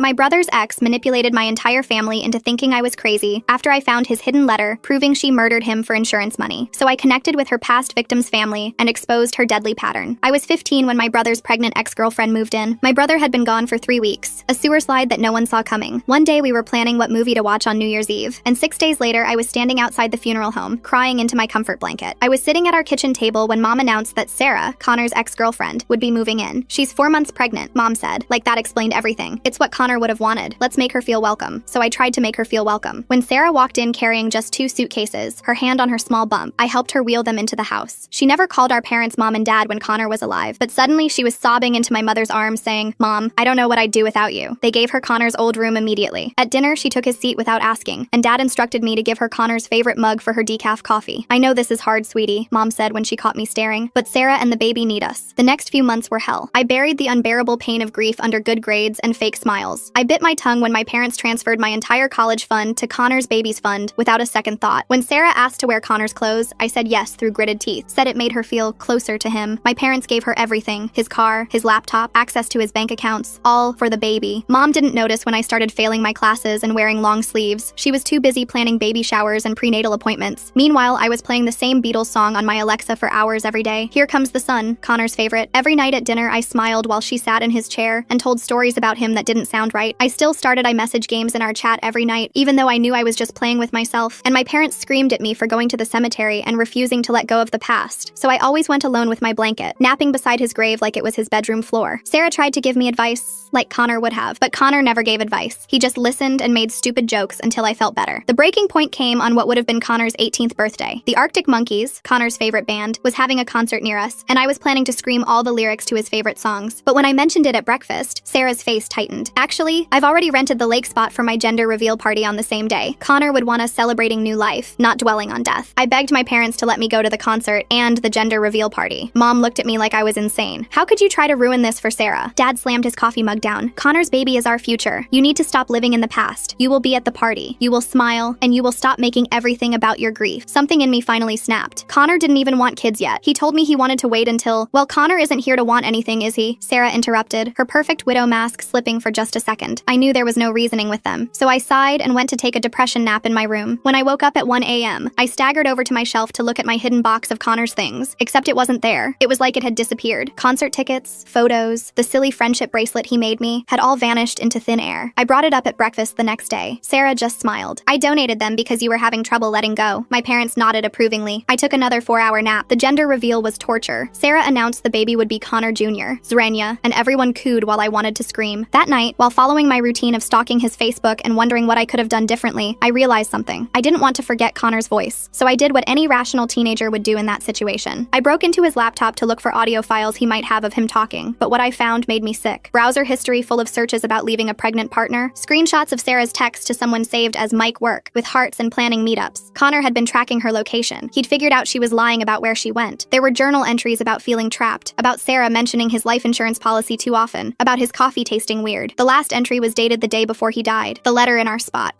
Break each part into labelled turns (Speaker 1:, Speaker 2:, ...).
Speaker 1: My brother's ex manipulated my entire family into thinking I was crazy after I found his hidden letter proving she murdered him for insurance money. So I connected with her past victim's family and exposed her deadly pattern. I was 15 when my brother's pregnant ex-girlfriend moved in. My brother had been gone for 3 weeks, a sewer slide that no one saw coming. One day we were planning what movie to watch on New Year's Eve, and 6 days later I was standing outside the funeral home, crying into my comfort blanket. I was sitting at our kitchen table when Mom announced that Sarah, Connor's ex-girlfriend, would be moving in. She's 4 months pregnant, Mom said. Like that explained everything. It's what Connor would have wanted. Let's make her feel welcome. So I tried to make her feel welcome. When Sarah walked in carrying just 2 suitcases, her hand on her small bump, I helped her wheel them into the house. She never called our parents Mom and Dad when Connor was alive, but suddenly she was sobbing into my mother's arms saying, "Mom, I don't know what I'd do without you." They gave her Connor's old room immediately. At dinner, she took his seat without asking, and Dad instructed me to give her Connor's favorite mug for her decaf coffee. "I know this is hard, sweetie," Mom said when she caught me staring, "but Sarah and the baby need us." The next few months were hell. I buried the unbearable pain of grief under good grades and fake smiles. I bit my tongue when my parents transferred my entire college fund to Connor's baby's fund without a second thought. When Sarah asked to wear Connor's clothes, I said yes through gritted teeth, said it made her feel closer to him. My parents gave her everything, his car, his laptop, access to his bank accounts, all for the baby. Mom didn't notice when I started failing my classes and wearing long sleeves. She was too busy planning baby showers and prenatal appointments. Meanwhile, I was playing the same Beatles song on my Alexa for hours every day. Here Comes the Sun, Connor's favorite. Every night at dinner, I smiled while she sat in his chair and told stories about him that didn't sound right. I still started iMessage games in our chat every night, even though I knew I was just playing with myself. And my parents screamed at me for going to the cemetery and refusing to let go of the past. So I always went alone with my blanket, napping beside his grave like it was his bedroom floor. Sarah tried to give me advice, like Connor would have, but Connor never gave advice. He just listened and made stupid jokes until I felt better. The breaking point came on what would have been Connor's 18th birthday. The Arctic Monkeys, Connor's favorite band, was having a concert near us, and I was planning to scream all the lyrics to his favorite songs. But when I mentioned it at breakfast, Sarah's face tightened. Actually, I've already rented the lake spot for my gender reveal party on the same day. Connor would want us celebrating new life, not dwelling on death. I begged my parents to let me go to the concert and the gender reveal party. Mom looked at me like I was insane. "How could you try to ruin this for Sarah?" Dad slammed his coffee mug down. "Connor's baby is our future. You need to stop living in the past. You will be at the party. You will smile, and you will stop making everything about your grief." Something in me finally snapped. Connor didn't even want kids yet. He told me he wanted to wait until, "Well, Connor isn't here to want anything, is he?" Sarah interrupted, her perfect widow mask slipping for just a second. I knew there was no reasoning with them, so I sighed and went to take a depression nap in my room. When I woke up at 1 a.m., I staggered over to my shelf to look at my hidden box of Connor's things, except it wasn't there. It was like it had disappeared. Concert tickets, photos, the silly friendship bracelet he made me had all vanished into thin air. I brought it up at breakfast the next day. Sarah just smiled. "I donated them because you were having trouble letting go." My parents nodded approvingly. I took another 4-hour nap. The gender reveal was torture. Sarah announced the baby would be Connor Jr., Zrenya, and everyone cooed while I wanted to scream. That night, while following my routine of stalking his Facebook and wondering what I could have done differently, I realized something. I didn't want to forget Connor's voice, so I did what any rational teenager would do in that situation. I broke into his laptop to look for audio files he might have of him talking, but what I found made me sick. Browser history full of searches about leaving a pregnant partner, screenshots of Sarah's text to someone saved as Mike Work, with hearts and planning meetups. Connor had been tracking her location. He'd figured out she was lying about where she went. There were journal entries about feeling trapped, about Sarah mentioning his life insurance policy too often, about his coffee tasting weird. The last entry was dated the day before he died. The letter in our spot,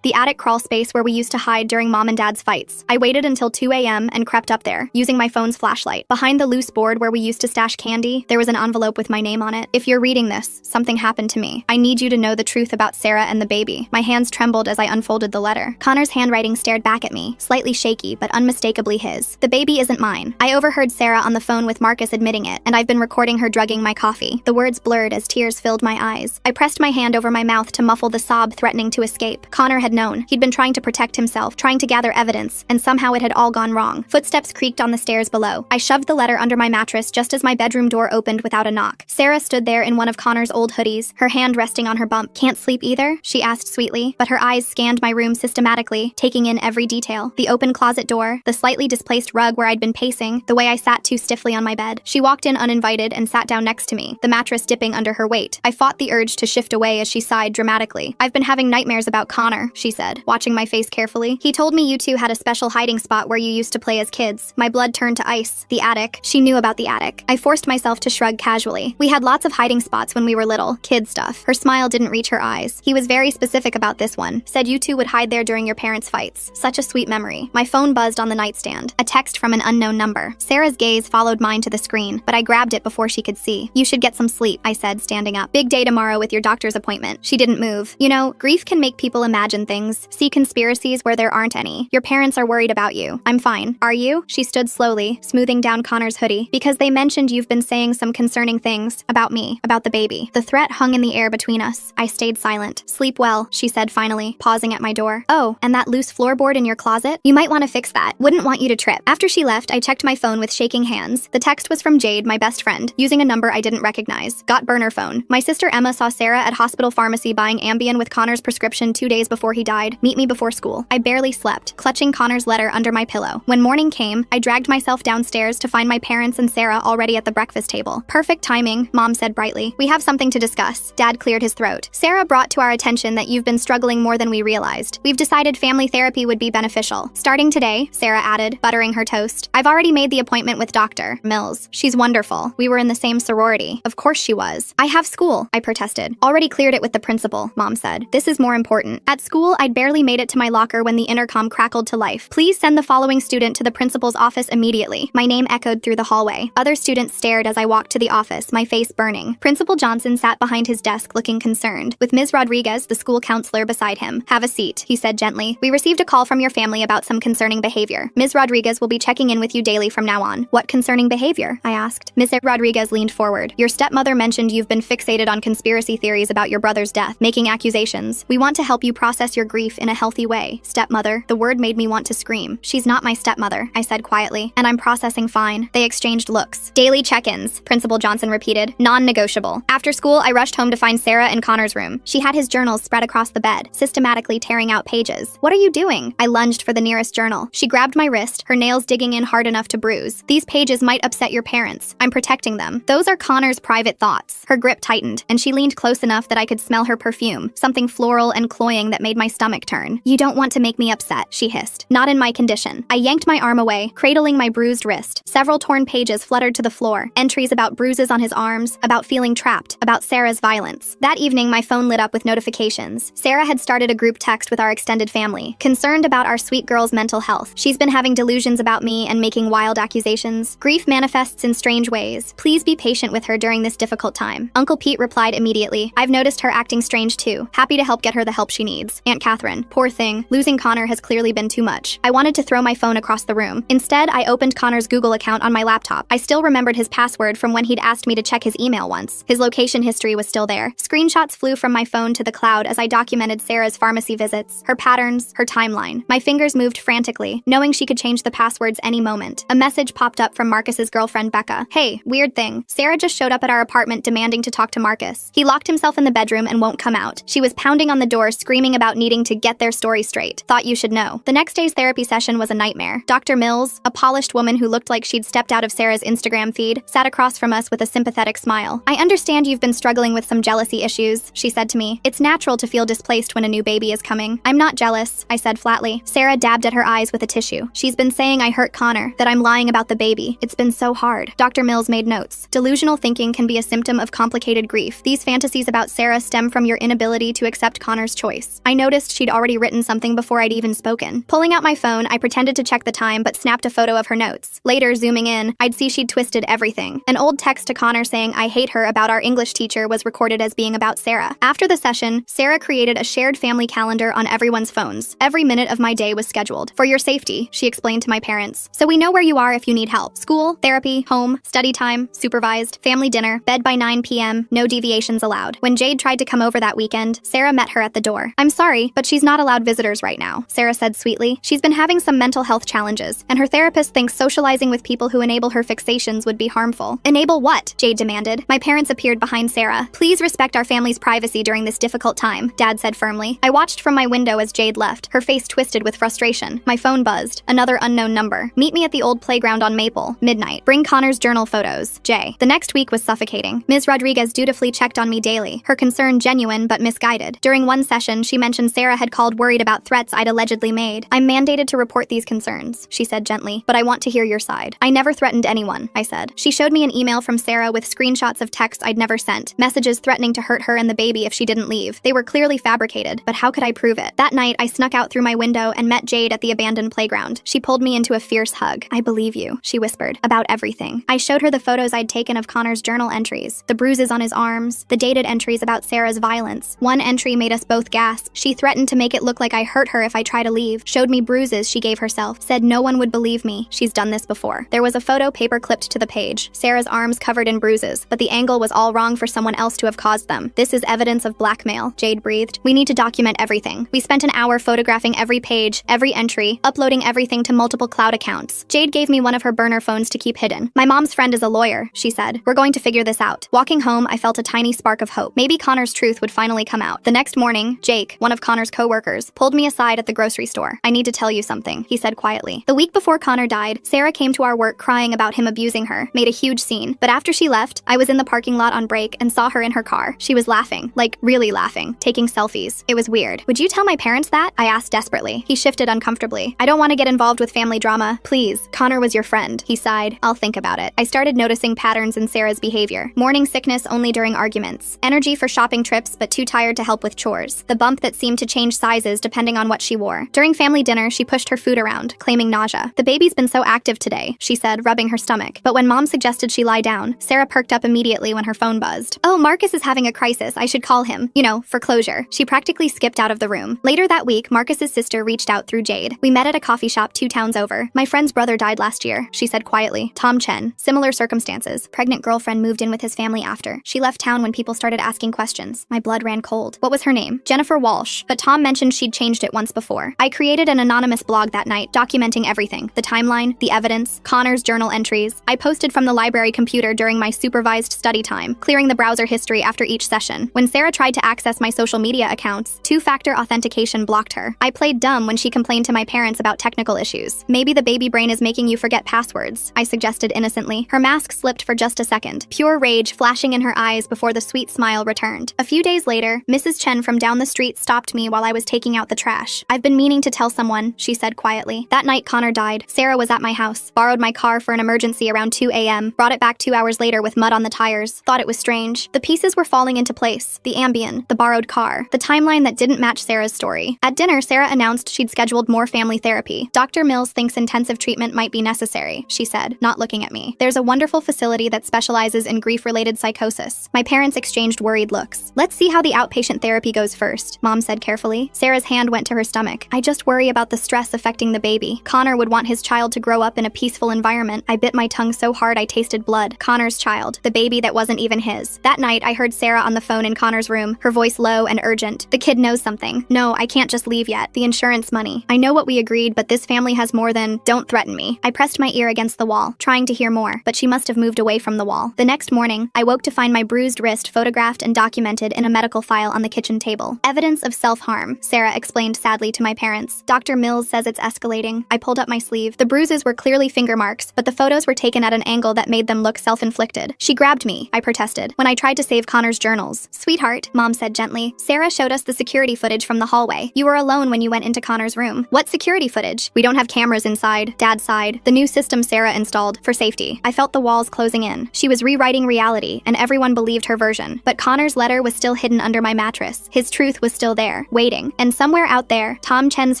Speaker 1: the attic crawl space where we used to hide during Mom and Dad's fights. I waited until 2 a.m. and crept up there, using my phone's flashlight. Behind the loose board where we used to stash candy, there was an envelope with my name on it. "If you're reading this, something happened to me. I need you to know the truth about Sarah and the baby." My hands trembled as I unfolded the letter. Connor's handwriting stared back at me, slightly shaky but unmistakably his. "The baby isn't mine. I overheard Sarah on the phone with Marcus admitting it, and I've been recording her drugging my coffee." The words blurred as tears filled my eyes. I pressed my hand over my mouth to muffle the sob threatening to escape. Connor had known. He'd been trying to protect himself, trying to gather evidence, and somehow it had all gone wrong. Footsteps creaked on the stairs below. I shoved the letter under my mattress just as my bedroom door opened without a knock. Sarah stood there in one of Connor's old hoodies, her hand resting on her bump. "Can't sleep either?" she asked sweetly, but her eyes scanned my room systematically, taking in every detail. The open closet door, the slightly displaced rug where I'd been pacing, the way I sat too stiffly on my bed. She walked in uninvited and sat down next to me, the mattress dipping under her weight. I fought the urge to shift away as she sighed dramatically. "I've been having nightmares about Connor," she said, watching my face carefully. "He told me you two had a special hiding spot where you used to play as kids." My blood turned to ice. The attic. She knew about the attic. I forced myself to shrug casually. "We had lots of hiding spots when we were little. Kid stuff." Her smile didn't reach her eyes. "He was very specific about this one. Said you two would hide there during your parents' fights." Such a sweet memory. My phone buzzed on the nightstand. A text from an unknown number. Sarah's gaze followed mine to the screen, but I grabbed it before she could see. "You should get some sleep," I said, standing up. "Big day tomorrow with your doctor's appointment. She didn't move. You know, grief can make people imagine things, see conspiracies where there aren't any. Your parents are worried about you. I'm fine. Are you? She stood slowly, smoothing down Connor's hoodie. Because they mentioned you've been saying some concerning things about me, about the baby. The threat hung in the air between us. I stayed silent. Sleep well, she said finally, pausing at my door. Oh, and that loose floorboard in your closet? You might want to fix that. Wouldn't want you to trip. After she left, I checked my phone with shaking hands. The text was from Jade, my best friend, using a number I didn't recognize. Got burner phone. My sister Emma saw Sarah at hospital pharmacy buying Ambien with Connor's prescription 2 days before he died. Meet me before school. I barely slept, clutching Connor's letter under my pillow. When morning came, I dragged myself downstairs to find my parents and Sarah already at the breakfast table. Perfect timing, Mom said brightly. We have something to discuss. Dad cleared his throat. Sarah brought to our attention that you've been struggling more than we realized. We've decided family therapy would be beneficial. Starting today, Sarah added, buttering her toast. I've already made the appointment with Dr. Mills. She's wonderful. We were in the same sorority. Of course she was. I have school, I protested. Already cleared it with the principal, Mom said. This is more important. At school, I'd barely made it to my locker when the intercom crackled to life. Please send the following student to the principal's office immediately. My name echoed through the hallway. Other students stared as I walked to the office, my face burning. Principal Johnson sat behind his desk looking concerned, with Ms. Rodriguez, the school counselor, beside him. Have a seat, he said gently. We received a call from your family about some concerning behavior. Ms. Rodriguez will be checking in with you daily from now on. What concerning behavior? I asked. Ms. Rodriguez leaned forward. Your stepmother mentioned you've been fixated on conspiracy theories about your brother's death, making accusations. We want to help you process your grief in a healthy way. Stepmother, the word made me want to scream. She's not my stepmother, I said quietly, and I'm processing fine. They exchanged looks. Daily check-ins, Principal Johnson repeated, non-negotiable. After school, I rushed home to find Sarah in Connor's room. She had his journals spread across the bed, systematically tearing out pages. What are you doing? I lunged for the nearest journal. She grabbed my wrist, her nails digging in hard enough to bruise. These pages might upset your parents. I'm protecting them. Those are Connor's private thoughts. Her grip tightened, and she leaned close enough that I could smell her perfume, something floral and cloying that made my stomach turn. You don't want to make me upset, she hissed. Not in my condition. I yanked my arm away, cradling my bruised wrist. Several torn pages fluttered to the floor. Entries about bruises on his arms, about feeling trapped, about Sarah's violence. That evening, my phone lit up with notifications. Sarah had started a group text with our extended family, concerned about our sweet girl's mental health. She's been having delusions about me and making wild accusations. Grief manifests in strange ways. Please be patient with her during this difficult time. Uncle Pete replied immediately. I've noticed her acting strange too. Happy to help get her the help she needs. Aunt Catherine, poor thing. Losing Connor has clearly been too much. I wanted to throw my phone across the room. Instead, I opened Connor's Google account on my laptop. I still remembered his password from when he'd asked me to check his email once. His location history was still there. Screenshots flew from my phone to the cloud as I documented Sarah's pharmacy visits, her patterns, her timeline. My fingers moved frantically, knowing she could change the passwords any moment. A message popped up from Marcus's girlfriend, Becca. Hey, weird thing. Sarah just showed up at our apartment demanding to talk to Marcus. He locked himself in the bedroom and won't come out. She was pounding on the door, screaming about needing to get their story straight. Thought you should know. The next day's therapy session was a nightmare. Dr. Mills, a polished woman who looked like she'd stepped out of Sarah's Instagram feed, sat across from us with a sympathetic smile. I understand you've been struggling with some jealousy issues, she said to me. It's natural to feel displaced when a new baby is coming. I'm not jealous, I said flatly. Sarah dabbed at her eyes with a tissue. She's been saying I hurt Connor, that I'm lying about the baby. It's been so hard. Dr. Mills made notes. Delusional thinking can be a symptom of complicated grief. These fantasies about Sarah stem from your inability to accept Connor's choice. I noticed she'd already written something before I'd even spoken. Pulling out my phone, I pretended to check the time but snapped a photo of her notes. Later, zooming in, I'd see she'd twisted everything. An old text to Connor saying I hate her about our English teacher was recorded as being about Sarah. After the session, Sarah created a shared family calendar on everyone's phones. Every minute of my day was scheduled. For your safety, she explained to my parents. So we know where you are if you need help. School, therapy, home, study time, supervised, family dinner, bed by 9 p.m., no deviations allowed. When Jade tried to come over that weekend, Sarah met her at the door. I'm sorry, but she's not allowed visitors right now, Sarah said sweetly. She's been having some mental health challenges, and her therapist thinks socializing with people who enable her fixations would be harmful. Enable what? Jade demanded. My parents appeared behind Sarah. Please respect our family's privacy during this difficult time, Dad said firmly. I watched from my window as Jade left, her face twisted with frustration. My phone buzzed. Another unknown number. Meet me at the old playground on Maple. Midnight. Bring Connor's journal photos. Jay. The next week was suffocating. Ms. Rodriguez dutifully checked on me daily, her concern genuine but misguided. During one session, she mentioned Sarah had called worried about threats I'd allegedly made. I'm mandated to report these concerns, she said gently, but I want to hear your side. I never threatened anyone, I said. She showed me an email from Sarah with screenshots of texts I'd never sent, messages threatening to hurt her and the baby if she didn't leave. They were clearly fabricated, but how could I prove it? That night, I snuck out through my window and met Jade at the abandoned playground. She pulled me into a fierce hug. I believe you, she whispered, about everything. I showed her the photos I'd taken of Connor's journal entries, the bruises on his arms, the dated entries about Sarah's violence. One entry made us both gasp. She threatened to make it look like I hurt her if I try to leave, showed me bruises she gave herself, said no one would believe me. She's done this before. There was a photo paper clipped to the page, Sarah's arms covered in bruises, but the angle was all wrong for someone else to have caused them. This is evidence of blackmail, Jade breathed. We need to document everything. We spent an hour photographing every page, every entry, uploading everything to multiple cloud accounts. Jade gave me one of her burner phones to keep hidden. My mom's friend is a lawyer, she said. We're going to figure this out. Walking home, I felt a tiny spark of hope. Maybe Connor's truth would finally come out. The next morning, Jake, one of Connor's co-workers, pulled me aside at the grocery store. I need to tell you something, he said quietly. The week before Connor died, Sarah came to our work crying about him abusing her, made a huge scene. But after she left, I was in the parking lot on break and saw her in her car. She was laughing, like really laughing, taking selfies. It was weird. Would you tell my parents that? I asked desperately. He shifted uncomfortably. I don't want to get involved with family drama. Please, Connor was your friend. He sighed. I'll think about it. I started noticing patterns in Sarah's behavior. Morning sickness only during arguments. Energy for shopping trips, but too tired to help with chores. The bump that seemed to change sizes depending on what she wore. During family dinner, she pushed her food around, claiming nausea. The baby's been so active today, she said, rubbing her stomach. But when Mom suggested she lie down, Sarah perked up immediately when her phone buzzed. Oh, Marcus is having a crisis. I should call him. You know, for closure. She practically skipped out of the room. Later that week, Marcus's sister reached out through Jade. We met at a coffee shop 2 towns over. My friend's brother died last year, she said quietly. Tom Chen. Similar circumstances. Pregnant girlfriend moved in with his family after. She left town when people started asking questions. My blood ran cold. What was her name? Jennifer Walsh. But Tom mentioned she'd changed it once before. I created an anonymous blog that night, documenting everything. The timeline, the evidence, Connor's journal entries. I posted from the library computer during my supervised study time, clearing the browser history after each session. When Sarah tried to access my social media accounts, 2-factor authentication blocked her. I played dumb when she complained to my parents about technical issues. Maybe the baby brain is making you forget passwords, I suggested innocently. Her mask slipped for just a second, pure rage flashing in her eyes before the sweet smile returned. A few days later, Mrs. Chen from down the street stopped me while I was taking out the trash. I've been meaning to tell someone, she said quietly. That night Connor died. Sarah was at my house, borrowed my car for an emergency around 2 a.m., brought it back 2 hours later with mud on the tires. Thought it was strange. The pieces were falling into place. The Ambien, the borrowed car, the timeline that didn't match Sarah's story. At dinner, Sarah announced she'd scheduled more family therapy. Dr. Mills thinks intensive treatment might be necessary, she said, not looking at me. There's a wonderful facility that specializes in grief-related psychosis. My parents exchanged worried looks. Let's see how the outpatient therapy goes first, Mom said carefully. Sarah's hand went to her stomach. I just worry about the stress affecting the baby. Connor would want his child to grow up in a peaceful environment. I bit my tongue so hard I tasted blood. Connor's child, the baby that wasn't even his. That night, I heard Sarah on the phone in Connor's room, her voice low and urgent. The kid knows something. No, I can't just leave yet. The insurance money. I know what we agreed, but this family has more than, don't threaten me. I pressed my ear against the wall, trying to hear more, but she must have moved away from the wall. The next morning, I woke to find my bruised wrist photographed and documented in a medical file on the kitchen table. Evidence of self-harm, Sarah explained sadly to my parents. Dr. Mills says it's escalating. I pulled up my sleeve. The bruises were clearly finger marks, but the photos were taken at an angle that made them look self-inflicted. She grabbed me, I protested, when I tried to save Connor's journals. Sweetheart, Mom said gently. Sarah showed us the security footage from the hallway. You were alone when you went into Connor's room. What security footage? We don't have cameras inside, Dad sighed. The new system Sarah installed, for safety. I felt the walls closing in. She was rewriting reality, and everyone believed her version. But Connor's letter was still hidden under my mattress. His truth was still there, waiting. And somewhere out there, Tom Chen's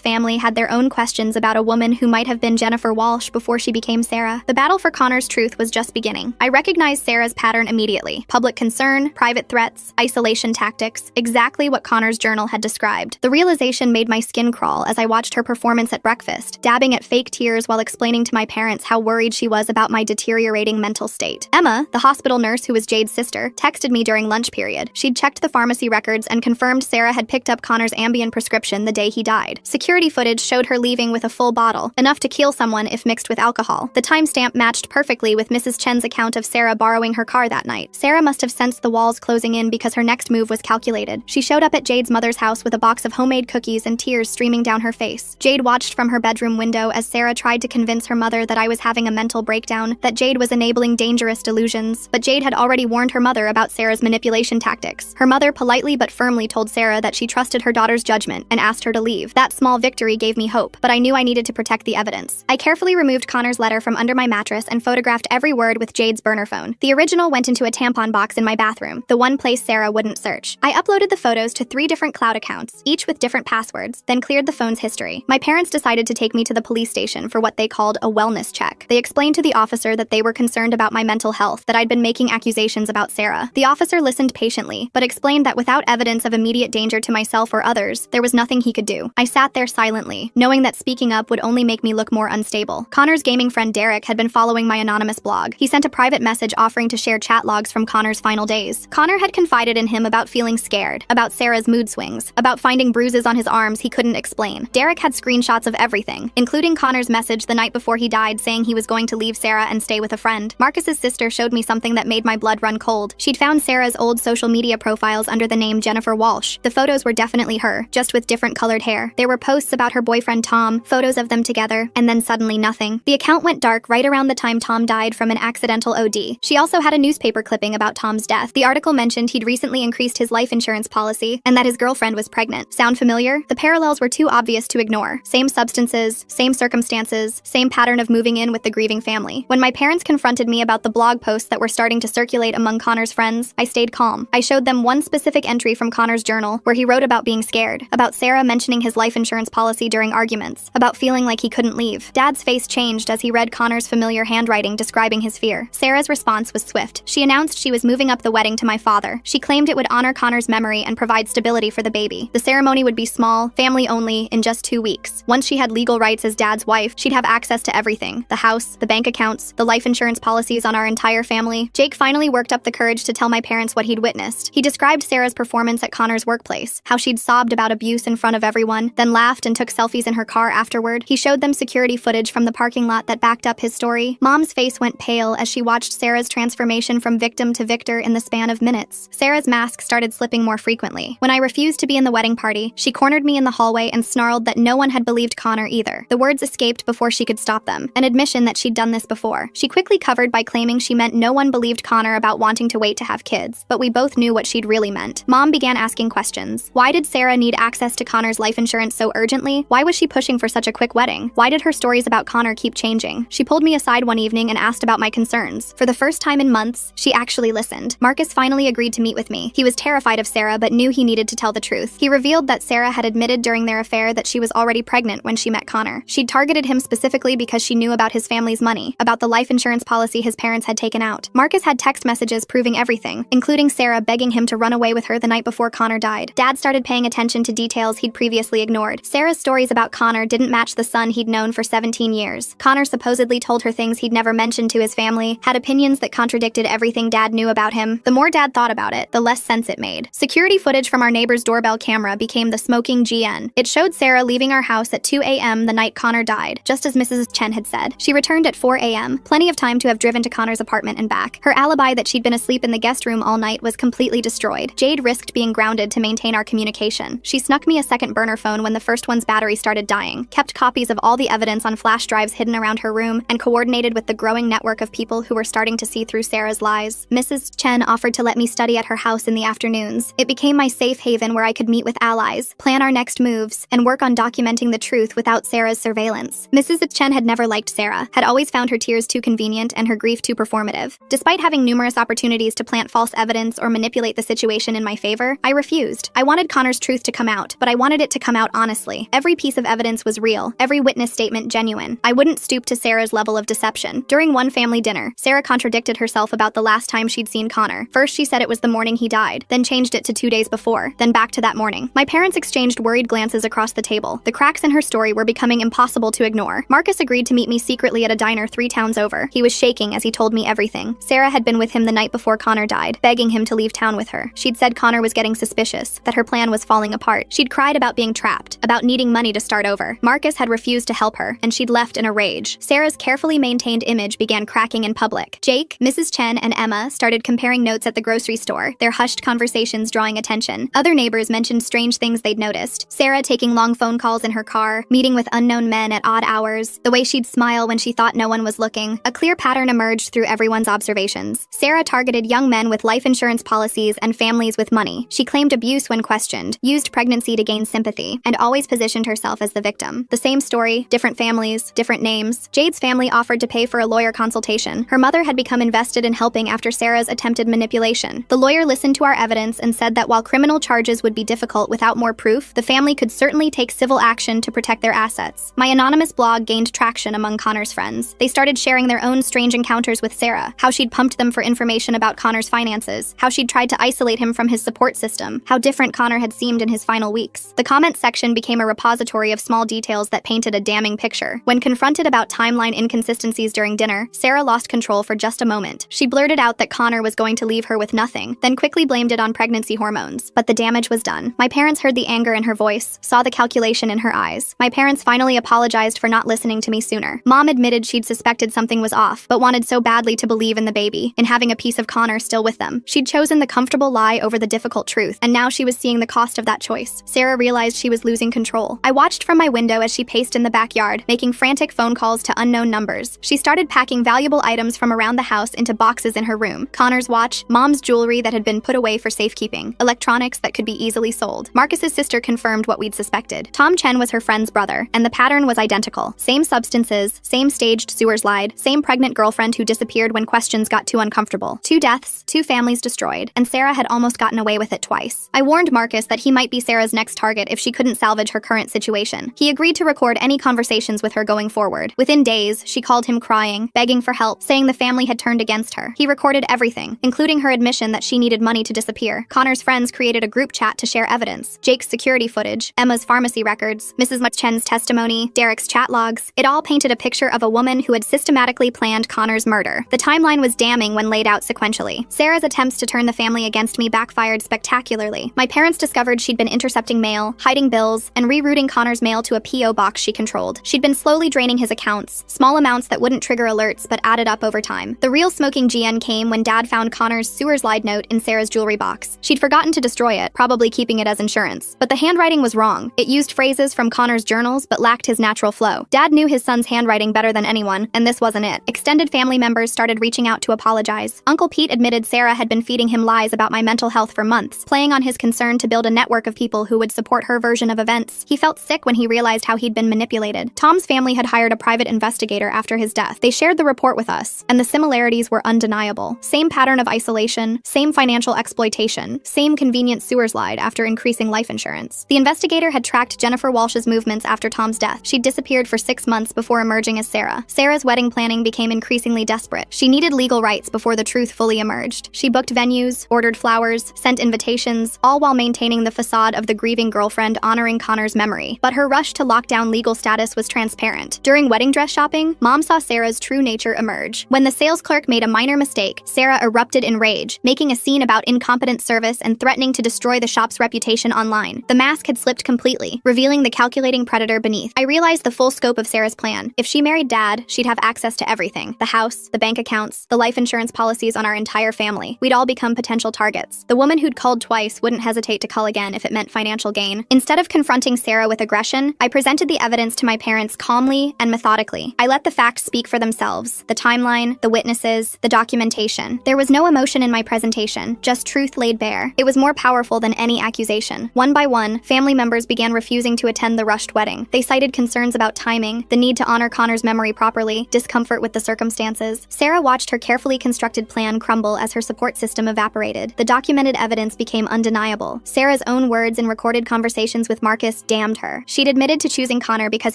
Speaker 1: family had their own questions about a woman who might have been Jennifer Walsh before she became Sarah. The battle for Connor's truth was just beginning. I recognized Sarah's pattern immediately. Public concern, private threats, isolation tactics, exactly what Connor's journal had described. The realization made my skin crawl as I watched her performance at breakfast, dabbing at fake tears while explaining to my parents how worried she was about my deteriorating mental state. Emma, the hospital nurse who was Jade's sister, texted me during lunch period. She'd checked the pharmacy records and confirmed Sarah had picked up Connor's Ambien prescription the day he died. Security footage showed her leaving with a full bottle, enough to kill someone if mixed with alcohol. The timestamp matched perfectly with Mrs. Chen's account of Sarah borrowing her car that night. Sarah must have sensed the walls closing in because her next move was calculated. She showed up at Jade's mother's house with a box of homemade cookies and tears streaming down her face. Jade watched from her bedroom window as Sarah tried to convince her mother that I was having a mental breakdown, that Jade was enabling dangerous delusions. But Jade had already warned her mother about Sarah's manipulation tactics. Her mother politely but firmly told Sarah that she trusted her daughter's judgment and asked her to leave. That small victory gave me hope, but I knew I needed to protect the evidence. I carefully removed Connor's letter from under my mattress and photographed every word with Jade's burner phone. The original went into a tampon box in my bathroom, the one place Sarah wouldn't search. I uploaded the photos to 3 different cloud accounts, each with different passwords, then cleared the phone's history. My parents decided to take me to the police station for what they called a wellness check. They explained to the officer that they were concerned about my mental health, that I'd been making accusations about Sarah. The officer listened listened patiently, but explained that without evidence of immediate danger to myself or others, there was nothing he could do. I sat there silently, knowing that speaking up would only make me look more unstable. Connor's gaming friend Derek had been following my anonymous blog. He sent a private message offering to share chat logs from Connor's final days. Connor had confided in him about feeling scared, about Sarah's mood swings, about finding bruises on his arms he couldn't explain. Derek had screenshots of everything, including Connor's message the night before he died saying he was going to leave Sarah and stay with a friend. Marcus's sister showed me something that made my blood run cold. She'd found Sarah's old social media profiles under the name Jennifer Walsh. The photos were definitely her, just with different colored hair. There were posts about her boyfriend Tom, photos of them together, and then suddenly nothing. The account went dark right around the time Tom died from an accidental OD. She also had a newspaper clipping about Tom's death. The article mentioned he'd recently increased his life insurance policy and that his girlfriend was pregnant. Sound familiar? The parallels were too obvious to ignore. Same substances, same circumstances, same pattern of moving in with the grieving family. When my parents confronted me about the blog posts that were starting to circulate among Connor's friends, I stayed calm. I showed them one specific entry from Connor's journal where he wrote about being scared, about Sarah mentioning his life insurance policy during arguments, about feeling like he couldn't leave. Dad's face changed as he read Connor's familiar handwriting describing his fear. Sarah's response was swift. She announced she was moving up the wedding to my father. She claimed it would honor Connor's memory and provide stability for the baby. The ceremony would be small, family only, in just 2 weeks. Once she had legal rights as Dad's wife, she'd have access to everything: the house, the bank accounts, the life insurance policies on our entire family. Jake finally worked up the courage to tell my parents what he'd witnessed. He described Sarah's performance at Connor's workplace, how she'd sobbed about abuse in front of everyone, then laughed and took selfies in her car afterward. He showed them security footage from the parking lot that backed up his story. Mom's face went pale as she watched Sarah's transformation from victim to victor in the span of minutes. Sarah's mask started slipping more frequently. When I refused to be in the wedding party, she cornered me in the hallway and snarled that no one had believed Connor either. The words escaped before she could stop them, an admission that she'd done this before. She quickly covered by claiming she meant no one believed Connor about wanting to wait to have kids, but we both knew what she'd really meant. Mom began asking questions. Why did Sarah need access to Connor's life insurance so urgently? Why was she pushing for such a quick wedding? Why did her stories about Connor keep changing? She pulled me aside one evening and asked about my concerns. For the first time in months, she actually listened. Marcus finally agreed to meet with me. He was terrified of Sarah but knew he needed to tell the truth. He revealed that Sarah had admitted during their affair that she was already pregnant when she met Connor. She'd targeted him specifically because she knew about his family's money, about the life insurance policy his parents had taken out. Marcus had text messages proving everything, including Sarah begging him to run away with her the night before Connor died. Dad started paying attention to details he'd previously ignored. Sarah's stories about Connor didn't match the son he'd known for 17 years. Connor supposedly told her things he'd never mentioned to his family, had opinions that contradicted everything Dad knew about him. The more Dad thought about it, the less sense it made. Security footage from our neighbor's doorbell camera became the smoking GN. It showed Sarah leaving our house at 2 a.m. the night Connor died, just as Mrs. Chen had said. She returned at 4 a.m., plenty of time to have driven to Connor's apartment and back. Her alibi that she'd been asleep in the guest room all night was completely destroyed. Jade risked being grounded to maintain our communication. She snuck me a second burner phone when the first one's battery started dying, kept copies of all the evidence on flash drives hidden around her room, and coordinated with the growing network of people who were starting to see through Sarah's lies. Mrs. Chen offered to let me study at her house in the afternoons. It became my safe haven where I could meet with allies, plan our next moves, and work on documenting the truth without Sarah's surveillance. Mrs. Chen had never liked Sarah, had always found her tears too convenient and her grief too performative. Despite having numerous opportunities to plant false evidence or manipulate the situation in my favor, I refused. I wanted Connor's truth to come out, but I wanted it to come out honestly. Every piece of evidence was real, every witness statement genuine. I wouldn't stoop to Sarah's level of deception. During one family dinner, Sarah contradicted herself about the last time she'd seen Connor. First she said it was the morning he died, then changed it to 2 days before, then back to that morning. My parents exchanged worried glances across the table. The cracks in her story were becoming impossible to ignore. Marcus agreed to meet me secretly at a diner 3 towns over. He was shaking as he told me everything. Sarah had been with him the night before Connor died, begging him to leave town with her. She'd said Connor was getting suspicious, that her plan was falling apart. She'd cried about being trapped, about needing money to start over. Marcus had refused to help her, and she'd left in a rage. Sarah's carefully maintained image began cracking in public. Jake, Mrs. Chen, and Emma started comparing notes at the grocery store, their hushed conversations drawing attention. Other neighbors mentioned strange things they'd noticed. Sarah taking long phone calls in her car, meeting with unknown men at odd hours, the way she'd smile when she thought no one was looking. A clear pattern emerged through everyone's observations. Sarah targeted young men with life insurance policies and families with money. She claimed abuse when questioned, used pregnancy to gain sympathy, and always positioned herself as the victim. The same story, different families, different names. Jade's family offered to pay for a lawyer consultation. Her mother had become invested in helping after Sarah's attempted manipulation. The lawyer listened to our evidence and said that while criminal charges would be difficult without more proof, the family could certainly take civil action to protect their assets. My anonymous blog gained traction among Connor's friends. They started sharing their own strange encounters with Sarah, how she'd pumped them for information about Connor's finances, messages, how she'd tried to isolate him from his support system, how different Connor had seemed in his final weeks. The comment section became a repository of small details that painted a damning picture. When confronted about timeline inconsistencies during dinner, Sarah lost control for just a moment. She blurted out that Connor was going to leave her with nothing, then quickly blamed it on pregnancy hormones. But the damage was done. My parents heard the anger in her voice, saw the calculation in her eyes. My parents finally apologized for not listening to me sooner. Mom admitted she'd suspected something was off, but wanted so badly to believe in the baby, in having a piece of Connor still with them. She'd chosen the comfortable lie over the difficult truth, and now she was seeing the cost of that choice. Sarah realized she was losing control. I watched from my window as she paced in the backyard, making frantic phone calls to unknown numbers. She started packing valuable items from around the house into boxes in her room. Connor's watch, Mom's jewelry that had been put away for safekeeping, electronics that could be easily sold. Marcus's sister confirmed what we'd suspected. Tom Chen was her friend's brother, and the pattern was identical. Same substances, same staged sewer slide, same pregnant girlfriend who disappeared when questions got too uncomfortable. 2 deaths, 2 families destroyed, and Sarah had almost gotten away with it twice. I warned Marcus that he might be Sarah's next target if she couldn't salvage her current situation. He agreed to record any conversations with her going forward. Within days, she called him crying, begging for help, saying the family had turned against her. He recorded everything, including her admission that she needed money to disappear. Connor's friends created a group chat to share evidence. Jake's security footage, Emma's pharmacy records, Mrs. Chen's testimony, Derek's chat logs. It all painted a picture of a woman who had systematically planned Connor's murder. The timeline was damning when laid out sequentially. Sarah's attempts to turn the family against me backfired spectacularly. My parents discovered she'd been intercepting mail, hiding bills, and rerouting Connor's mail to a P.O. box she controlled. She'd been slowly draining his accounts, small amounts that wouldn't trigger alerts but added up over time. The real smoking GN came when Dad found Connor's sewer slide note in Sarah's jewelry box. She'd forgotten to destroy it, probably keeping it as insurance. But the handwriting was wrong. It used phrases from Connor's journals but lacked his natural flow. Dad knew his son's handwriting better than anyone, and this wasn't it. Extended family members started reaching out to apologize. Uncle Pete admitted Sarah had been feeding him lies about my mental health for months, playing on his concern to build a network of people who would support her version of events. He felt sick when he realized how he'd been manipulated. Tom's family had hired a private investigator after his death. They shared the report with us, and the similarities were undeniable. Same pattern of isolation, same financial exploitation, same convenient sewer slide after increasing life insurance. The investigator had tracked Jennifer Walsh's movements after Tom's death. She'd disappeared for 6 months before emerging as Sarah. Sarah's wedding planning became increasingly desperate. She needed legal rights before the truth fully emerged. She booked venues, ordered flowers, sent invitations, all while maintaining the facade of the grieving girlfriend honoring Connor's memory. But her rush to lock down legal status was transparent. During wedding dress shopping, Mom saw Sarah's true nature emerge. When the sales clerk made a minor mistake, Sarah erupted in rage, making a scene about incompetent service and threatening to destroy the shop's reputation online. The mask had slipped completely, revealing the calculating predator beneath. I realized the full scope of Sarah's plan. If she married Dad, she'd have access to everything. The house, the bank accounts, the life insurance policies on our entire family. We'd all become potential targets. The woman who'd called twice wouldn't hesitate to call again if it meant financial gain. Instead of confronting Sarah with aggression, I presented the evidence to my parents calmly and methodically. I let the facts speak for themselves. The timeline, the witnesses, the documentation. There was no emotion in my presentation, just truth laid bare. It was more powerful than any accusation. One by one, family members began refusing to attend the rushed wedding. They cited concerns about timing, the need to honor Connor's memory properly, discomfort with the circumstances. Sarah watched her carefully constructed plan crumble as her support system evaporated. The documented evidence became undeniable. Sarah's own words in recorded conversations with Marcus damned her. She'd admitted to choosing Connor because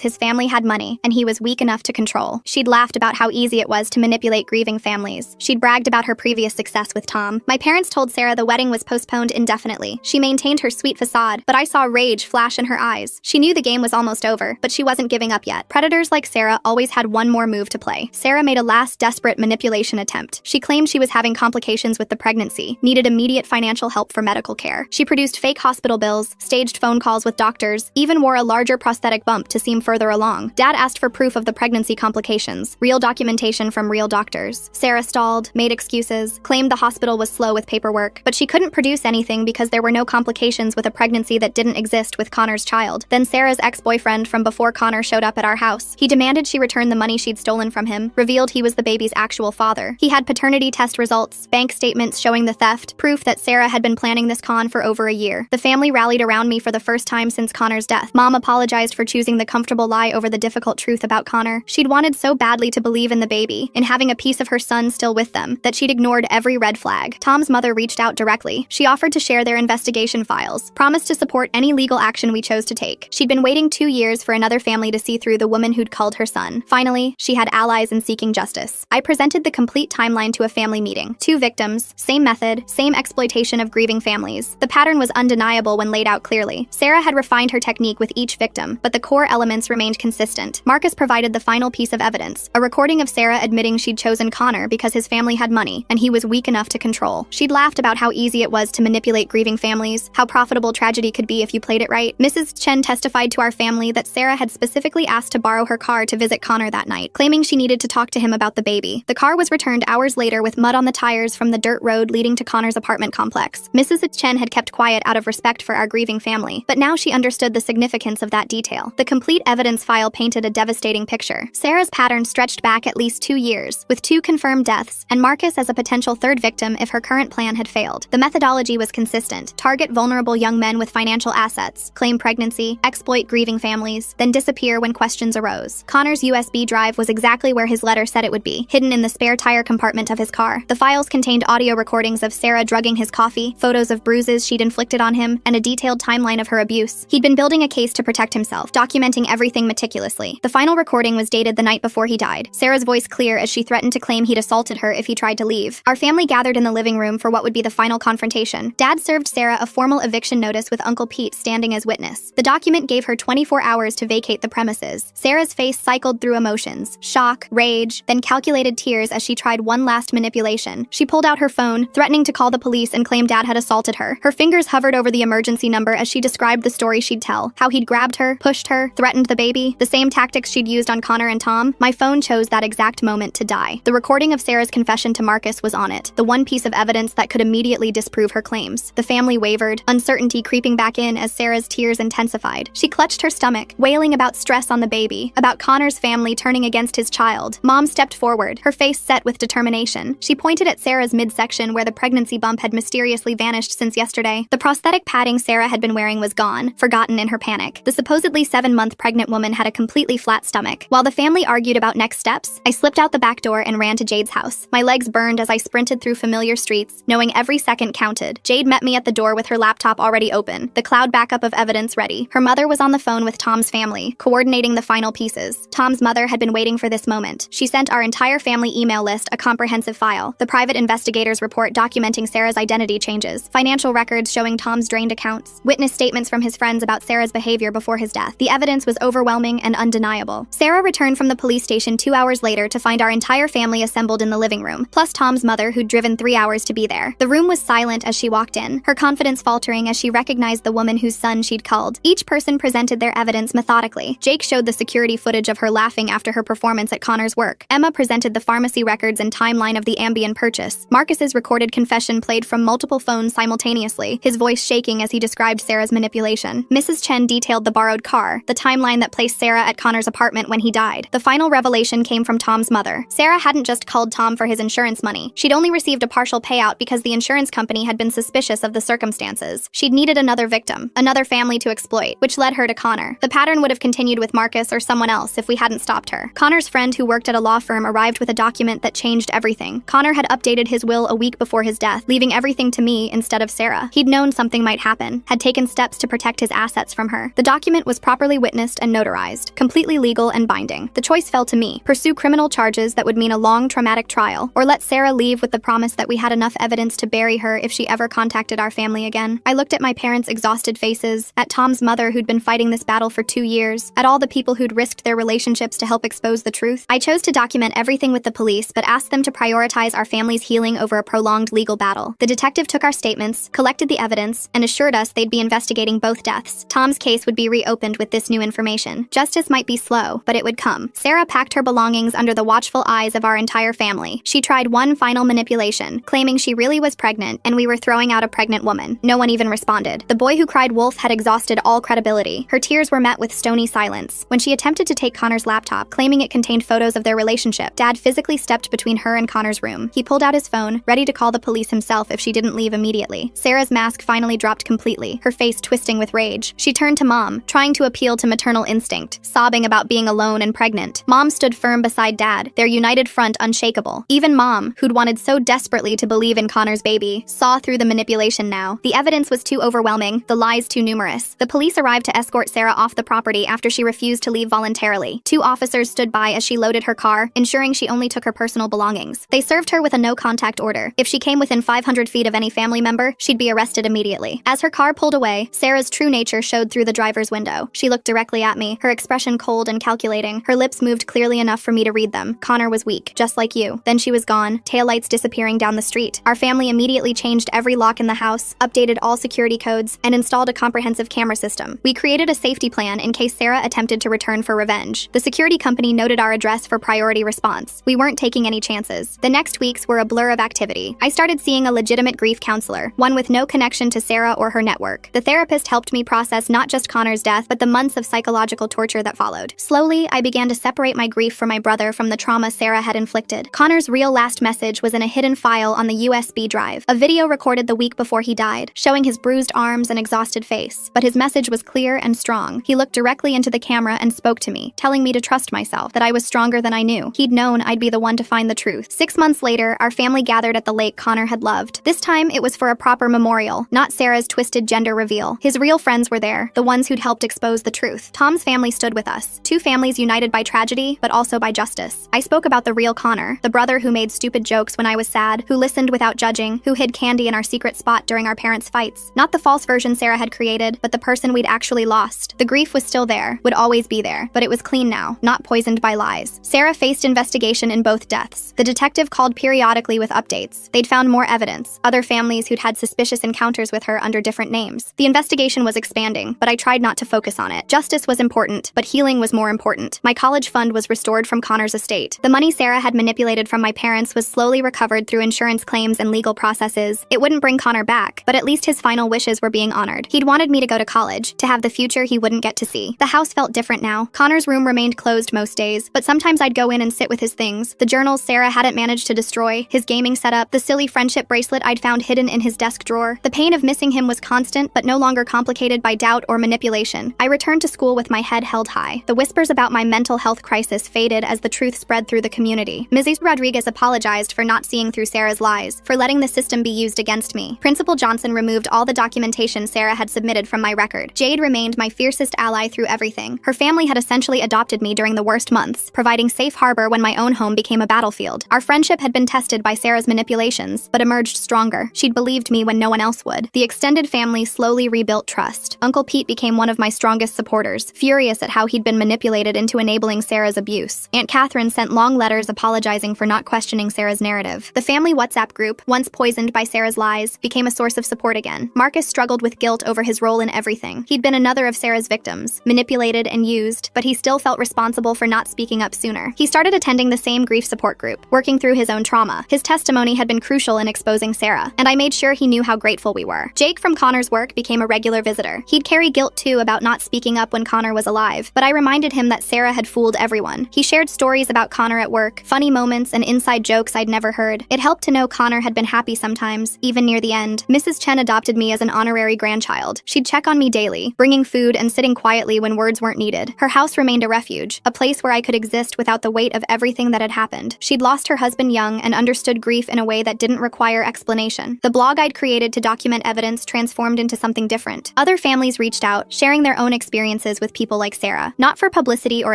Speaker 1: his family had money, and he was weak enough to control. She'd laughed about how easy it was to manipulate grieving families. She'd bragged about her previous success with Tom. My parents told Sarah the wedding was postponed indefinitely. She maintained her sweet facade, but I saw rage flash in her eyes. She knew the game was almost over, but she wasn't giving up yet. Predators like Sarah always had one more move to play. Sarah made a last desperate manipulation attempt. She claimed she was having complications with the pregnancy, needed immediate financial help for medical care. She produced fake hospital bills, staged phone calls with doctors, even wore a larger prosthetic bump to seem further along. Dad asked for proof of the pregnancy complications, real documentation from real doctors. Sarah stalled, made excuses, claimed the hospital was slow with paperwork, but she couldn't produce anything because there were no complications with a pregnancy that didn't exist with Connor's child. Then Sarah's ex-boyfriend from before Connor showed up at our house. He demanded she return the money she'd stolen from him, revealed he was the baby's actual father. He had paternity test results, bank statements showing the theft, proof that Sarah had been planning this con for over a year. The family rallied around me for the first time since Connor's death. Mom apologized for choosing the comfortable lie over the difficult truth about Connor. She'd wanted so badly to believe in the baby, in having a piece of her son still with them, that she'd ignored every red flag. Tom's mother reached out directly. She offered to share their investigation files, promised to support any legal action we chose to take. She'd been waiting 2 years for another family to see through the woman who'd culled her son. Finally, she had allies in seeking justice. I presented the complete timeline to a family meeting. 2 victims, Same method, same exploitation of grieving families. The pattern was undeniable when laid out clearly. Sarah had refined her technique with each victim, but the core elements remained consistent. Marcus provided the final piece of evidence, a recording of Sarah admitting she'd chosen Connor because his family had money, and he was weak enough to control. She'd laughed about how easy it was to manipulate grieving families, how profitable tragedy could be if you played it right. Mrs. Chen testified to our family that Sarah had specifically asked to borrow her car to visit Connor that night, claiming she needed to talk to him about the baby. The car was returned hours later with mud on the tires from the dirt road leading to Connor's apartment complex. Mrs. Chen had kept quiet out of respect for our grieving family, but now she understood the significance of that detail. The complete evidence file painted a devastating picture. Sarah's pattern stretched back at least 2 years, with 2 confirmed deaths, and Marcus as a potential third victim if her current plan had failed. The methodology was consistent: target vulnerable young men with financial assets, claim pregnancy, exploit grieving families, then disappear when questions arose. Connor's USB drive was exactly where his letter said it would be, hidden in the spare tire compartment of his car. The files contained audio recordings of Sarah drugging his coffee, photos of bruises she'd inflicted on him, and a detailed timeline of her abuse. He'd been building a case to protect himself, documenting everything meticulously. The final recording was dated the night before he died, Sarah's voice clear as she threatened to claim he'd assaulted her if he tried to leave. Our family gathered in the living room for what would be the final confrontation. Dad served Sarah a formal eviction notice with Uncle Pete standing as witness. The document gave her 24 hours to vacate the premises. Sarah's face cycled through emotions: shock, rage, then calculated tears as she tried one last manipulation. She pulled out her phone, threatening to call the police and claim Dad had assaulted her. Her fingers hovered over the emergency number as she described the story she'd tell, how he'd grabbed her, pushed her, threatened the baby, the same tactics she'd used on Connor and Tom. My phone chose that exact moment to die. The recording of Sarah's confession to Marcus was on it, the one piece of evidence that could immediately disprove her claims. The family wavered, uncertainty creeping back in as Sarah's tears intensified. She clutched her stomach, wailing about stress on the baby, about Connor's family turning against his child. Mom stepped forward, her face set with determination. She pointed at Sarah's midsection where the pregnancy bump had mysteriously vanished since yesterday. The prosthetic padding Sarah had been wearing was gone, forgotten in her panic. The supposedly 7-month pregnant woman had a completely flat stomach. While the family argued about next steps, I slipped out the back door and ran to Jade's house. My legs burned as I sprinted through familiar streets, knowing every second counted. Jade met me at the door with her laptop already open, the cloud backup of evidence ready. Her mother was on the phone with Tom's family, coordinating the final pieces. Tom's mother had been waiting for this moment. She sent our entire family email list a comprehensive file, the private investigator's report documenting Sarah's identity changes, financial records showing Tom's drained accounts, witness statements from his friends about Sarah's behavior before his death. The evidence was overwhelming and undeniable. Sarah returned from the police station 2 hours later to find our entire family assembled in the living room, plus Tom's mother who'd driven 3 hours to be there. The room was silent as she walked in, her confidence faltering as she recognized the woman whose son she'd culled. Each person presented their evidence methodically. Jake showed the security footage of her laughing after her performance at Connor's work. Emma presented the pharmacy records and timeline of the Ambien purchase. Marcus's recorded confession played from multiple phones simultaneously, his voice shaking as he described Sarah's manipulation. Mrs. Chen detailed the borrowed car, the timeline that placed Sarah at Connor's apartment when he died. The final revelation came from Tom's mother. Sarah hadn't just culled Tom for his insurance money. She'd only received a partial payout because the insurance company had been suspicious of the circumstances. She'd needed another victim, another family to exploit, which led her to Connor. The pattern would have continued with Marcus or someone else if we hadn't stopped her. Connor's friend who worked at a law firm arrived with a document that changed everything. Connor had updated his will a week before his death, leaving everything to me instead of Sarah. He'd known something might happen, had taken steps to protect his assets from her. The document was properly witnessed and notarized, completely legal and binding. The choice fell to me: pursue criminal charges that would mean a long, traumatic trial, or let Sarah leave with the promise that we had enough evidence to bury her if she ever contacted our family again. I looked at my parents' exhausted faces, at Tom's mother who'd been fighting this battle for 2 years, at all the people who'd risked their relationships to help expose the truth. I chose to document everything with the police, but asked them to prioritize our family's healing over a prolonged legal battle. The detective took our statements, collected the evidence, and assured us they'd be investigating both deaths. Tom's case would be reopened with this new information. Justice might be slow, but it would come. Sarah packed her belongings under the watchful eyes of our entire family. She tried one final manipulation, claiming she really was pregnant and we were throwing out a pregnant woman. No one even responded. The boy who cried wolf had exhausted all credibility. Her tears were met with stony silence. When she attempted to take Connor's laptop, claiming it contained photos of their relationship, Dad physically stepped between her and Connor's room. He pulled out his phone, ready to call the police himself if she didn't leave immediately. Sarah's mask finally dropped completely, her face twisting with rage. She turned to Mom, trying to appeal to maternal instinct, sobbing about being alone and pregnant. Mom stood firm beside Dad, their united front unshakable. Even Mom, who'd wanted so desperately to believe in Connor's baby, saw through the manipulation now. The evidence was too overwhelming, the lies too numerous. The police arrived to escort Sarah off the property after she refused to leave voluntarily. 2 officers stood by as she loaded her car, ensuring she only took her personal belongings. They served her with a no-contact order, her. If she came within 500 feet of any family member, she'd be arrested immediately. As her car pulled away, Sarah's true nature showed through the driver's window. She looked directly at me, her expression cold and calculating. Her lips moved clearly enough for me to read them. Connor was weak, just like you. Then she was gone, taillights disappearing down the street. Our family immediately changed every lock in the house, updated all security codes, and installed a comprehensive camera system. We created a safety plan in case Sarah attempted to return for revenge. The security company noted our address for priority response. We weren't taking any chances. The next weeks were a blur of activity. I started seeing a legitimate grief counselor, one with no connection to Sarah or her network. The therapist helped me process not just Connor's death, but the months of psychological torture that followed. Slowly, I began to separate my grief for my brother from the trauma Sarah had inflicted. Connor's real last message was in a hidden file on the USB drive. A video recorded the week before he died, showing his bruised arms and exhausted face. But his message was clear and strong. He looked directly into the camera and spoke to me, telling me to trust myself, that I was stronger than I knew. He'd known I'd be the one to find the truth. 6 months later, our family gathered at the lake Connor had loved. This time, it was for a proper memorial, not Sarah's twisted gender reveal. His real friends were there, the ones who'd helped expose the truth. Tom's family stood with us, two families united by tragedy, but also by justice. I spoke about the real Connor, the brother who made stupid jokes when I was sad, who listened without judging, who hid candy in our secret spot during our parents' fights. Not the false version Sarah had created, but the person we'd actually lost. The grief was still there, would always be there, but it was clean now, not poisoned by lies. Sarah faced investigation in both deaths. The detective called periodically with updates. They'd found more evidence, other families who'd had suspicious encounters with her under different names. The investigation was expanding, but I tried not to focus on it. Justice was important, but healing was more important. My college fund was restored from Connor's estate. The money Sarah had manipulated from my parents was slowly recovered through insurance claims and legal processes. It wouldn't bring Connor back, but at least his final wishes were being honored. He'd wanted me to go to college, to have the future he wouldn't get to see. The house felt different now. Connor's room remained closed most days, but sometimes I'd go in and sit with his things. The journals Sarah hadn't managed to destroy, his gaming setup, the silly friendship bracelet I'd found hidden in his desk drawer. The pain of missing him was constant, but no longer complicated by doubt or manipulation. I returned to school with my head held high. The whispers about my mental health crisis faded as the truth spread through the community. Mrs. Rodriguez apologized for not seeing through Sarah's lies, for letting the system be used against me. Principal Johnson removed all the documentation Sarah had submitted from my record. Jade remained my fiercest ally through everything. Her family had essentially adopted me during the worst months, providing safe harbor when my own home became a battlefield. Our friendship had been tested by Sarah's manipulations, but emerged stronger. She'd believed me when no one else would. The extended family slowly rebuilt trust. Uncle Pete became one of my strongest supporters, furious at how he'd been manipulated into enabling Sarah's abuse. Aunt Catherine sent long letters apologizing for not questioning Sarah's narrative. The family WhatsApp group, once poisoned by Sarah's lies, became a source of support again. Marcus struggled with guilt over his role in everything. He'd been another of Sarah's victims, manipulated and used, but he still felt responsible for not speaking up sooner. He started attending the same grief support group, working through his own trauma. His testimony had been crucial in exposing Sarah, and I made sure he knew how grateful we were. Jake from Connor's work became a regular visitor. He'd carry guilt too about not speaking up when Connor was alive, but I reminded him that Sarah had fooled everyone. He shared stories about Connor at work, funny moments and inside jokes I'd never heard. It helped to know Connor had been happy sometimes, even near the end. Mrs. Chen adopted me as an honorary grandchild. She'd check on me daily, bringing food and sitting quietly when words weren't needed. Her house remained a refuge, a place where I could exist without the weight of everything that had happened. She'd lost her husband young and understood grief in a way that didn't require explanation. The blog I'd created to document evidence transformed into something different. Other families reached out, sharing their own experiences with people like Sarah, not for publicity or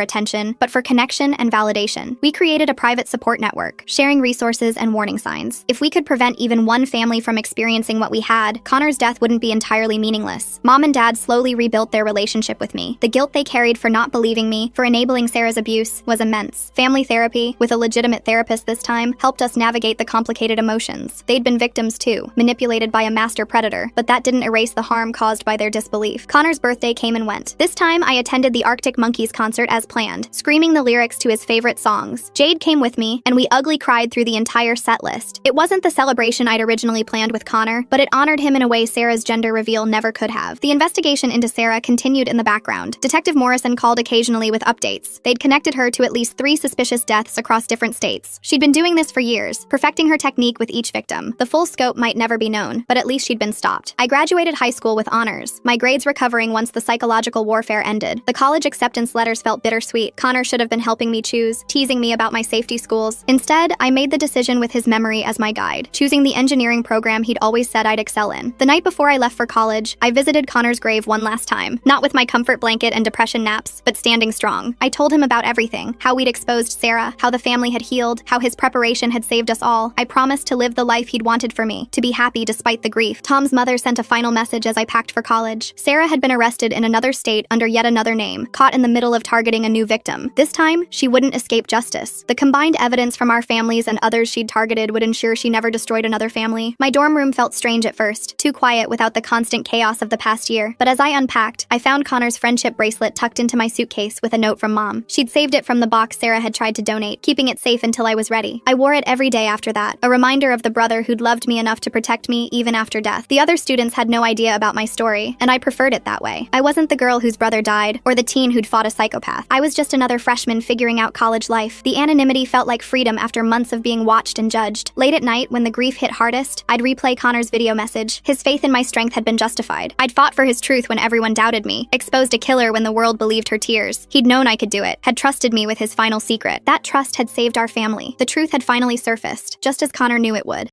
Speaker 1: attention, but for connection and validation. We created a private support network, sharing resources and warning signs. If we could prevent even one family from experiencing what we had, Connor's death wouldn't be entirely meaningless. Mom and Dad slowly rebuilt their relationship with me. The guilt they carried for not believing me, for enabling Sarah's abuse, was immense. Family therapy, with a legitimate therapist this time, helped us navigate the complicated emotions. They'd been victims too, manipulated by a master predator, but that didn't erase the harm caused by their disbelief. Connor's birthday came and went. This time, I attended the Arctic Monkeys concert as planned, screaming the lyrics to his favorite songs. Jade came with me, and we ugly cried through the entire set list. It wasn't the celebration I'd originally planned with Connor, but it honored him in a way Sarah's gender reveal never could have. The investigation into Sarah continued in the background. Detective Morrison called occasionally with updates. They'd connected her to at least 3 suspicious deaths across different states. She'd been doing this for years, perfecting her technique with each victim. The full scope might never be known, but at least she'd been stopped. I graduated high school with honors, my grades recovering once the psychological warfare ended. The college acceptance letters felt bittersweet. Connor should have been helping me choose, teasing me about my safety schools. Instead, I made the decision with his memory as my guide, choosing the engineering program he'd always said I'd excel in. The night before I left for college, I visited Connor's grave one last time, not with my comfort blanket and depression naps, but standing strong. I told him about everything, how we'd exposed Sarah, how the family had healed, how his preparation had saved us all. I promised promised to live the life he'd wanted for me, to be happy despite the grief. Tom's mother sent a final message as I packed for college. Sarah had been arrested in another state under yet another name, caught in the middle of targeting a new victim. This time, she wouldn't escape justice. The combined evidence from our families and others she'd targeted would ensure she never destroyed another family. My dorm room felt strange at first, too quiet without the constant chaos of the past year. But as I unpacked, I found Connor's friendship bracelet tucked into my suitcase with a note from Mom. She'd saved it from the box Sarah had tried to donate, keeping it safe until I was ready. I wore it every day after that, a reminder of the brother who'd loved me enough to protect me even after death. The other students had no idea about my story, and I preferred it that way. I wasn't the girl whose brother died, or the teen who'd fought a psychopath. I was just another freshman figuring out college life. The anonymity felt like freedom after months of being watched and judged. Late at night, when the grief hit hardest, I'd replay Connor's video message. His faith in my strength had been justified. I'd fought for his truth when everyone doubted me, exposed a killer when the world believed her tears. He'd known I could do it, had trusted me with his final secret. That trust had saved our family. The truth had finally surfaced, just as Connor knew it would.